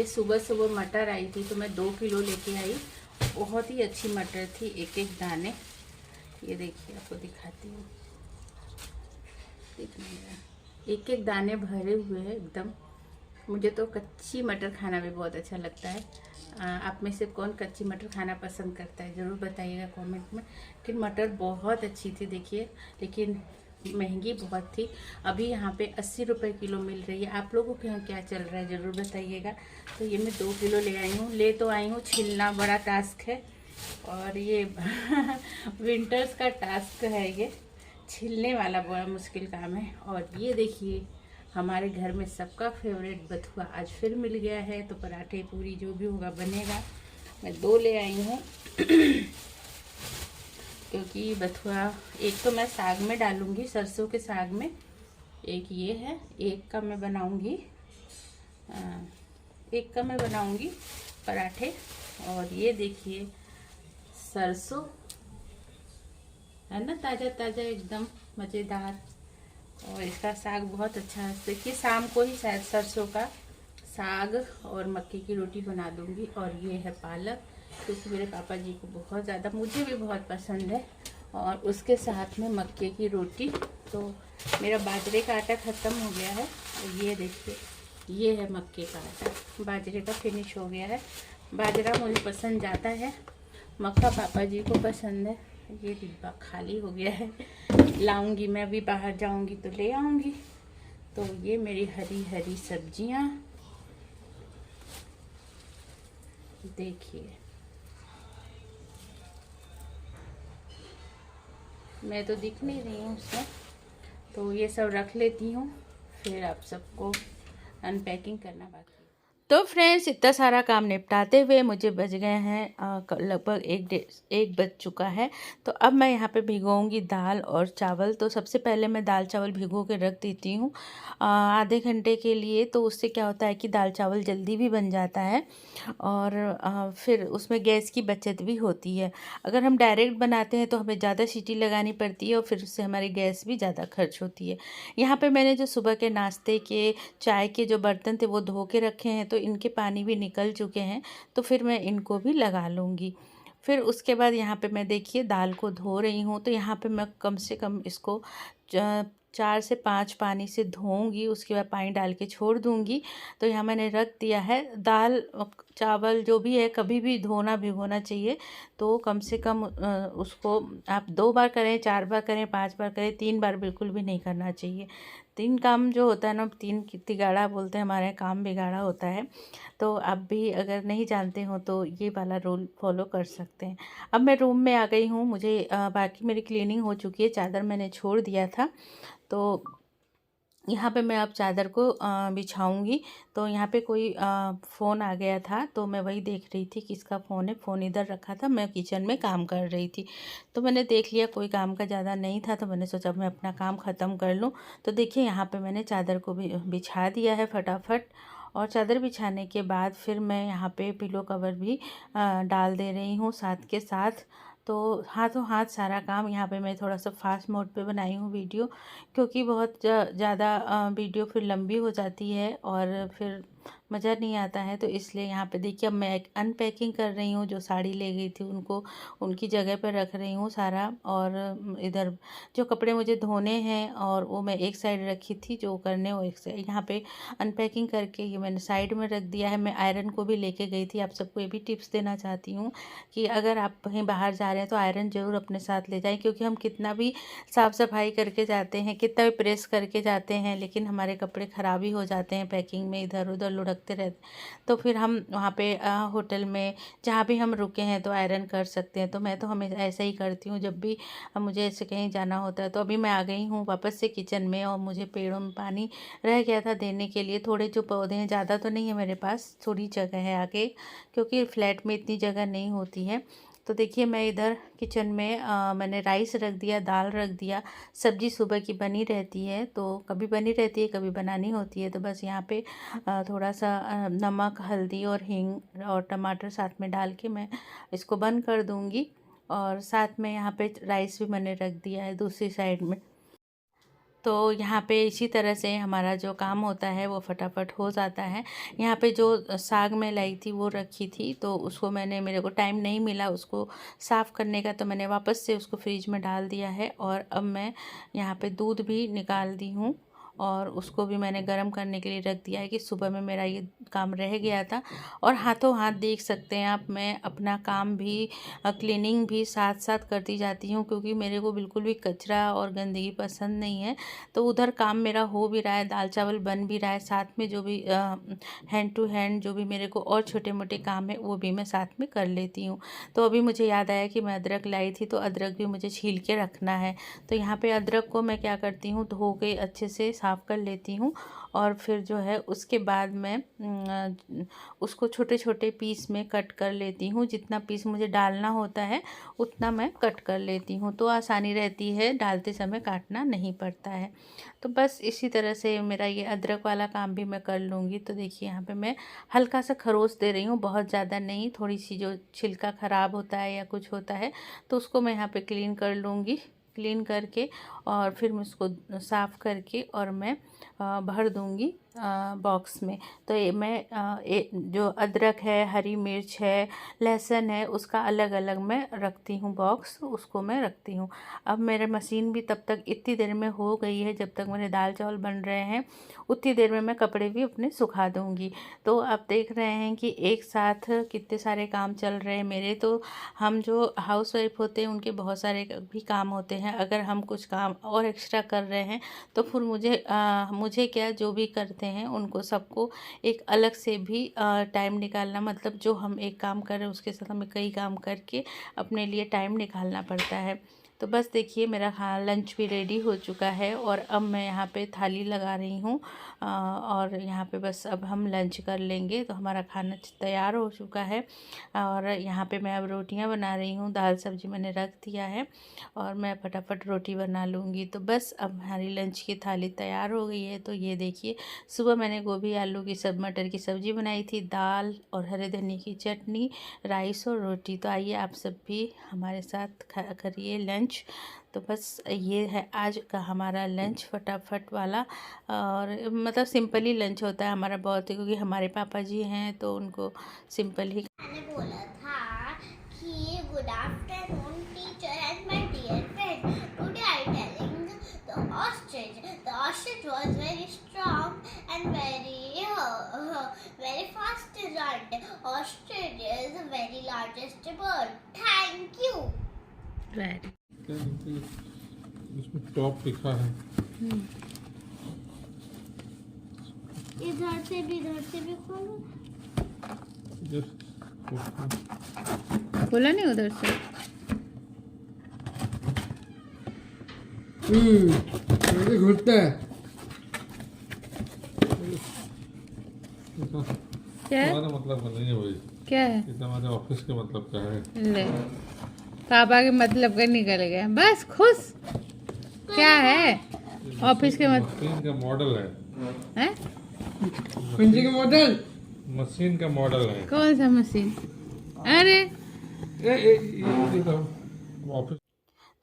ये सुबह सुबह मटर आई थी तो मैं 2 किलो लेके आई। बहुत ही अच्छी मटर थी, एक एक दाने। ये देखिए आपको दिखाती हूँ, एक एक दाने भरे हुए हैं एकदम। मुझे तो कच्ची मटर खाना भी बहुत अच्छा लगता है। आप में से कौन कच्ची मटर खाना पसंद करता है ज़रूर बताइएगा कमेंट में। लेकिन मटर बहुत अच्छी थी देखिए, लेकिन महंगी बहुत थी। अभी यहाँ पे 80 रुपये किलो मिल रही है। आप लोगों के यहाँ क्या चल रहा है ज़रूर बताइएगा। तो ये मैं 2 किलो ले आई हूँ। ले तो आई हूँ, छिलना बड़ा टास्क है और ये विंटर्स का टास्क है, ये छिलने वाला बड़ा मुश्किल काम है। और ये देखिए हमारे घर में सबका फेवरेट बथुआ आज फिर मिल गया है, तो पराठे पूरी जो भी होगा बनेगा। मैं 2 ले आई हूँ क्योंकि बथुआ एक तो मैं साग में डालूंगी, सरसों के साग में, एक ये है, एक का मैं बनाऊंगी पराठे। और ये देखिए सरसों है ना, ताज़ा ताज़ा एकदम मज़ेदार। और इसका साग बहुत अच्छा है। देखिए शाम को ही शायद सरसों का साग और मक्के की रोटी बना दूंगी। और ये है पालक, क्योंकि मेरे पापा जी को बहुत ज़्यादा, मुझे भी बहुत पसंद है। और उसके साथ में मक्के की रोटी। तो मेरा बाजरे का आटा ख़त्म हो गया है और ये देखिए ये है मक्के का आटा, बाजरे का फिनिश हो गया है। बाजरा मुझे पसंद ज़्यादा है, मक्का पापा जी को पसंद है। ये डिब्बा खाली हो गया है, लाऊंगी मैं अभी, बाहर जाऊंगी तो ले आऊंगी। तो ये मेरी हरी हरी सब्जियां देखिए, मैं तो दिख नहीं रही हूँ उसमें, तो ये सब रख लेती हूँ, फिर आप सबको अनपैकिंग करना बाकी। तो फ्रेंड्स इतना सारा काम निपटाते हुए मुझे बज गए हैं लगभग 1 बज चुका है। तो अब मैं यहाँ पे भिगोऊंगी दाल और चावल। तो सबसे पहले मैं दाल चावल भिगो के रख देती हूँ आधे घंटे के लिए। तो उससे क्या होता है कि दाल चावल जल्दी भी बन जाता है और फिर उसमें गैस की बचत भी होती है। अगर हम डायरेक्ट बनाते हैं तो हमें ज़्यादा सीटी लगानी पड़ती है और फिर उससे हमारी गैस भी ज़्यादा खर्च होती है। यहाँ पे मैंने जो सुबह के नाश्ते के चाय के जो बर्तन थे वो धो के रखे हैं, तो इनके पानी भी निकल चुके हैं। तो फिर मैं इनको भी लगा लूँगी। फिर उसके बाद यहाँ पे मैं देखिए दाल को धो रही हूँ। तो यहाँ पे मैं कम से कम इसको 4 से 5 पानी से धोऊंगी, उसके बाद पानी डाल के छोड़ दूंगी। तो यहाँ मैंने रख दिया है। दाल चावल जो भी है कभी भी धोना भिगोना चाहिए। तो कम से कम उसको आप 2 बार करें, 4 बार करें, 5 बार करें, 3 बार बिल्कुल भी नहीं करना चाहिए। 3 काम जो होता है ना, 3 तिगाड़ा बोलते हैं हमारे यहाँ, काम बिगाड़ा होता है। तो आप भी अगर नहीं जानते हो तो ये वाला रूल फॉलो कर सकते हैं। अब मैं रूम में आ गई हूँ। मुझे बाकी मेरी क्लीनिंग हो चुकी है, चादर मैंने छोड़ दिया था। तो यहाँ पे मैं अब चादर को बिछाऊंगी। तो यहाँ पे कोई फ़ोन आ गया था, तो मैं वही देख रही थी किसका फ़ोन है। फ़ोन इधर रखा था, मैं किचन में काम कर रही थी। तो मैंने देख लिया कोई काम का ज़्यादा नहीं था, तो मैंने सोचा मैं अपना काम ख़त्म कर लूँ। तो देखिए यहाँ पे मैंने चादर को भी बिछा दिया है फटाफट। और चादर बिछाने के बाद फिर मैं यहाँ पे पिलो कवर भी डाल दे रही हूँ साथ के साथ। तो हाथों हाथ सारा काम। यहाँ पे मैं थोड़ा सा फास्ट मोड पे बनाई हूँ वीडियो, क्योंकि बहुत ज़्यादा वीडियो फिर लंबी हो जाती है और फिर मज़ा नहीं आता है। तो इसलिए यहाँ पे देखिए अब मैं एक अनपैकिंग कर रही हूँ। जो साड़ी ले गई थी उनको उनकी जगह पर रख रही हूँ सारा। और इधर जो कपड़े मुझे धोने हैं और वो मैं एक साइड रखी थी, जो करने वो एक साइड। यहाँ पे अनपैकिंग करके ये मैंने साइड में रख दिया है। मैं आयरन को भी लेके गई थी। आप सबको ये भी टिप्स देना चाहती हूँ कि अगर आप कहीं बाहर जा रहे हैं तो आयरन ज़रूर अपने साथ ले जाएं, क्योंकि हम कितना भी साफ़ सफाई करके जाते हैं, कितना भी प्रेस करके जाते हैं, लेकिन हमारे कपड़े ख़राब ही हो जाते हैं पैकिंग में, इधर उधर लुढ़कते रहते। तो फिर हम वहाँ पे होटल में जहाँ भी हम रुके हैं तो आयरन कर सकते हैं। तो मैं तो हमेशा ऐसा ही करती हूँ जब भी मुझे ऐसे कहीं जाना होता है। तो अभी मैं आ गई हूँ वापस से किचन में, और मुझे पेड़ों में पानी रह गया था देने के लिए। थोड़े जो पौधे हैं, ज़्यादा तो नहीं है मेरे पास, थोड़ी जगह है आगे, क्योंकि फ्लैट में इतनी जगह नहीं होती है। तो देखिए मैं इधर किचन में मैंने राइस रख दिया, दाल रख दिया। सब्जी सुबह की बनी रहती है, तो कभी बनी रहती है कभी बनानी होती है। तो बस यहाँ पे थोड़ा सा नमक, हल्दी और हींग और टमाटर साथ में डाल के मैं इसको बंद कर दूँगी। और साथ में यहाँ पे राइस भी मैंने रख दिया है दूसरी साइड में। तो यहाँ पे इसी तरह से हमारा जो काम होता है वो फटाफट हो जाता है। यहाँ पे जो साग मैं लाई थी वो रखी थी, तो उसको मेरे को टाइम नहीं मिला उसको साफ़ करने का, तो मैंने वापस से उसको फ्रिज में डाल दिया है। और अब मैं यहाँ पे दूध भी निकाल दी हूँ और उसको भी मैंने गर्म करने के लिए रख दिया है कि सुबह में मेरा ये काम रह गया था। और हाथों हाथ देख सकते हैं आप, मैं अपना काम भी क्लीनिंग भी साथ साथ करती जाती हूँ, क्योंकि मेरे को बिल्कुल भी कचरा और गंदगी पसंद नहीं है। तो उधर काम मेरा हो भी रहा है, दाल चावल बन भी रहा है, साथ में जो भी हैंड टू हैंड जो भी मेरे को और छोटे मोटे काम है वो भी मैं साथ में कर लेती हूँ। तो अभी मुझे याद आया कि मैं अदरक लाई थी, तो अदरक भी मुझे छील के रखना है। तो यहाँ पे अदरक को मैं क्या करती हूँ, धो के अच्छे से साफ़ कर लेती हूँ और फिर जो है उसके बाद मैं उसको छोटे छोटे पीस में कट कर लेती हूँ। जितना पीस मुझे डालना होता है उतना मैं कट कर लेती हूँ, तो आसानी रहती है, डालते समय काटना नहीं पड़ता है। तो बस इसी तरह से मेरा ये अदरक वाला काम भी मैं कर लूँगी। तो देखिए यहाँ पे मैं हल्का सा खरोच दे रही हूँ, बहुत ज़्यादा नहीं, थोड़ी सी जो छिलका ख़राब होता है या कुछ होता है तो उसको मैं यहाँ पे क्लीन कर लूँगी। क्लीन करके और फिर मैं उसको साफ़ करके और मैं भर दूँगी बॉक्स में। तो ये मैं जो अदरक है, हरी मिर्च है, लहसुन है, उसका अलग अलग मैं रखती हूँ बॉक्स, उसको मैं रखती हूँ। अब मेरे मशीन भी तब तक इतनी देर में हो गई है, जब तक मेरे दाल चावल बन रहे हैं उतनी देर में मैं कपड़े भी अपने सुखा दूँगी। तो आप देख रहे हैं कि एक साथ कितने सारे काम चल रहे हैं मेरे। तो हम जो हाउसवाइफ होते हैं उनके बहुत सारे भी काम होते हैं, अगर हम कुछ काम और एक्स्ट्रा कर रहे हैं तो फिर मुझे क्या, जो भी करते हैं उनको सबको एक अलग से भी टाइम निकालना, मतलब जो हम एक काम कर रहे हैं उसके साथ हमें कई काम करके अपने लिए टाइम निकालना पड़ता है। तो बस देखिए मेरा लंच भी रेडी हो चुका है और अब मैं यहाँ पे थाली लगा रही हूँ और यहाँ पे बस अब हम लंच कर लेंगे। तो हमारा खाना तैयार हो चुका है और यहाँ पे मैं अब रोटियाँ बना रही हूँ। दाल सब्जी मैंने रख दिया है और मैं फटाफट रोटी बना लूँगी। तो बस अब हमारी लंच की थाली तैयार हो गई है। तो ये देखिए, सुबह मैंने गोभी आलू की मटर की सब्ज़ी बनाई थी, दाल और हरे धनिया की चटनी, राइस और रोटी। तो आइए आप सब भी हमारे साथ करिए लंच। तो बस ये है आज का हमारा लंच, फटाफट वाला, और मतलब सिंपल ही लंच होता है हमारा बहुत ही, क्योंकि हमारे पापा जी हैं तो उनको सिंपल ही। मैंने बोला था कि good afternoon teacher and my dear friend, today I telling the ostrich was very strong and very fast run. Ostrich is the very largest bird. Thank you. इसमें टॉप लिखा है। इधर से भी खोलो। बोला नहीं उधर से। घुटता है। क्या तुम्हारा मतलब नहीं है भाई। क्या है? ये तुम्हारे ऑफिस के मतलब का है। ले, पापा के मतलब का निकल गया, बस खुश। क्या है ऑफिस के मशीन का मॉडल है। हैं? मशीन का मॉडल, मशीन का मॉडल है। कौन सा मशीन? अरे ऑफिस।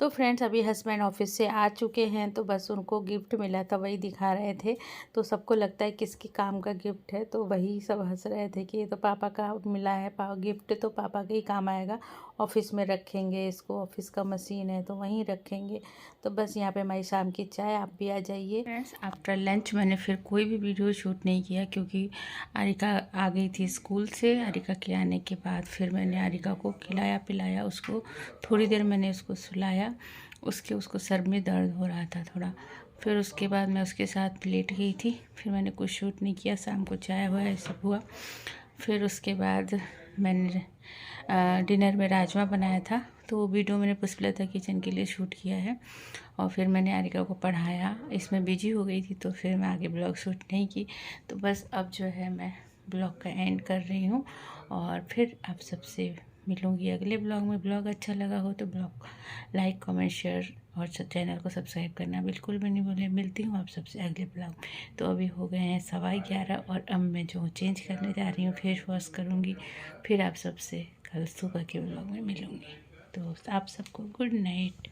तो फ्रेंड्स अभी हस्बैंड ऑफिस से आ चुके हैं, तो बस उनको गिफ्ट मिला था, वही दिखा रहे थे। तो सबको लगता है किसके काम का गिफ्ट है, तो वही सब हंस रहे थे कि ये तो पापा का मिला है, गिफ्ट तो पापा के ही काम आएगा, ऑफिस में रखेंगे इसको, ऑफिस का मशीन है तो वहीं रखेंगे। तो बस यहाँ पे हमारी शाम की चाय, आप भी आ जाइए। फ्रेंड्स आफ्टर लंच मैंने फिर कोई भी वीडियो शूट नहीं किया, क्योंकि आरिका आ गई थी स्कूल से। आरिका के आने के बाद फिर मैंने आरिका को खिलाया पिलाया, उसको थोड़ी देर मैंने उसको सुलाया, उसको सर में दर्द हो रहा था थोड़ा। फिर उसके बाद मैं उसके साथ लेट गई थी, फिर मैंने कुछ शूट नहीं किया। शाम को चाय हुआ, ऐसा हुआ। फिर उसके बाद मैंने डिनर में राजमा बनाया था, तो वो वीडियो मैंने पुष्पलता किचन के लिए शूट किया है। और फिर मैंने आरिका को पढ़ाया, इसमें बिजी हो गई थी तो फिर मैं आगे ब्लॉग शूट नहीं की। तो बस अब जो है मैं ब्लॉग का एंड कर रही हूँ और फिर आप सबसे मिलूँगी अगले ब्लॉग में। ब्लॉग अच्छा लगा हो तो ब्लॉग लाइक कमेंट शेयर और चैनल को सब्सक्राइब करना बिल्कुल भी नहीं भूलें। मिलती हूँ आप सबसे अगले ब्लॉग में। तो अभी हो गए हैं 11:15 और अब मैं जो चेंज करने जा रही हूँ, फेस वॉश करूँगी, फिर आप सबसे कल सुबह के ब्लॉग में मिलूँगी। तो आप सबको गुड नाइट।